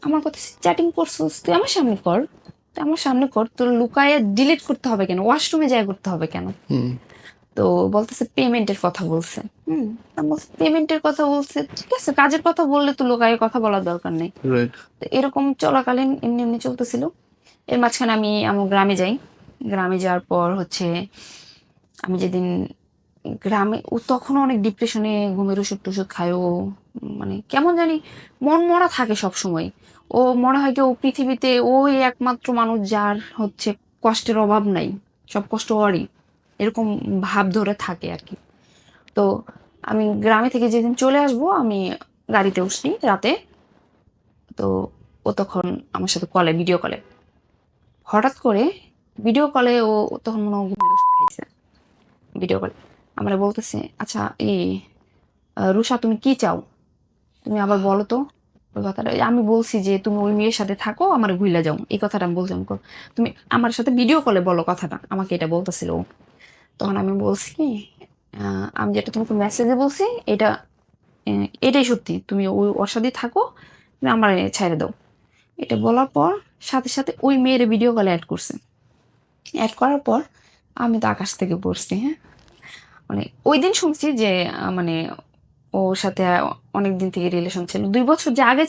আমার কথা চ্যাটিং করছিস তুই আমার সামনে কর, তুই আমার সামনে কর, তোর লুকায়ে ডিলিট করতে হবে কেন, ওয়াশরুমে যায় করতে হবে কেন? তো বলতেছে পেমেন্টের কথা বলছে। আমি বলছি পেমেন্টের কথা বলছে, ঠিক আছে কাজের কথা বললে তো লোকায় কথা বলার দরকার নেই। রাইট। তো এরকম চলাকালীন এমনি এমনি চলতেছিল। এর মাঝখানে আমি আমার গ্রামে যাই। গ্রামে যাওয়ার পর হচ্ছে আমি যেদিন গ্রামে, ও তখনও অনেক ডিপ্রেশনে, ঘুমের ওষুধ টষুধ খায় ও, মানে কেমন জানি মন মরা থাকে সব সময়। ও মনে হয় কি ও পৃথিবীতে ওই একমাত্র মানুষ যার হচ্ছে কষ্টের অভাব নাই, সব কষ্ট ওরই, এরকম ভাব ধরে থাকে আর কি। তো আমি গ্রামে থেকে যেদিন চলে আসবো আমি গাড়িতে উঠছি রাতে। তো ও তখন আমার সাথে কলে, ভিডিও কলে, হঠাৎ করে ভিডিও কলে ও, তখন মনে হয় ঘুমের ওষুধ খাইছে। ভিডিও কলে আমরা বলতেছে, আচ্ছা এই রুষা তুমি কি চাও, তুমি আবার বলো তো। ওই কথাটা আমি বলছি যে তুমি ওই মেয়ের সাথে থাকো, আমার ভুইলা যাও, এই কথাটা আমি বলছিলাম। তুমি আমার সাথে ভিডিও কলে বলো কথাটা, আমাকে এটা বলতেছিল ও। তখন আমি বলছি কি, আমি যেটা তোমাকে মেসেজে বলছি এটা, এটাই সত্যি, তুমি ওই ওর সাথেই থাকো, তুমি আমার ছেড়ে দাও। এটা বলার পর সাথে সাথে ওই মেয়ের ভিডিও কলে অ্যাড করছে। অ্যাড করার পর আমি তো আকাশ থেকে পড়ছি, হ্যাঁ। মানে ওই দিন শুনছি যে মানে ওর সাথে অনেক দিন থেকে রিলেশন ছিল, 2 বছর যে আগে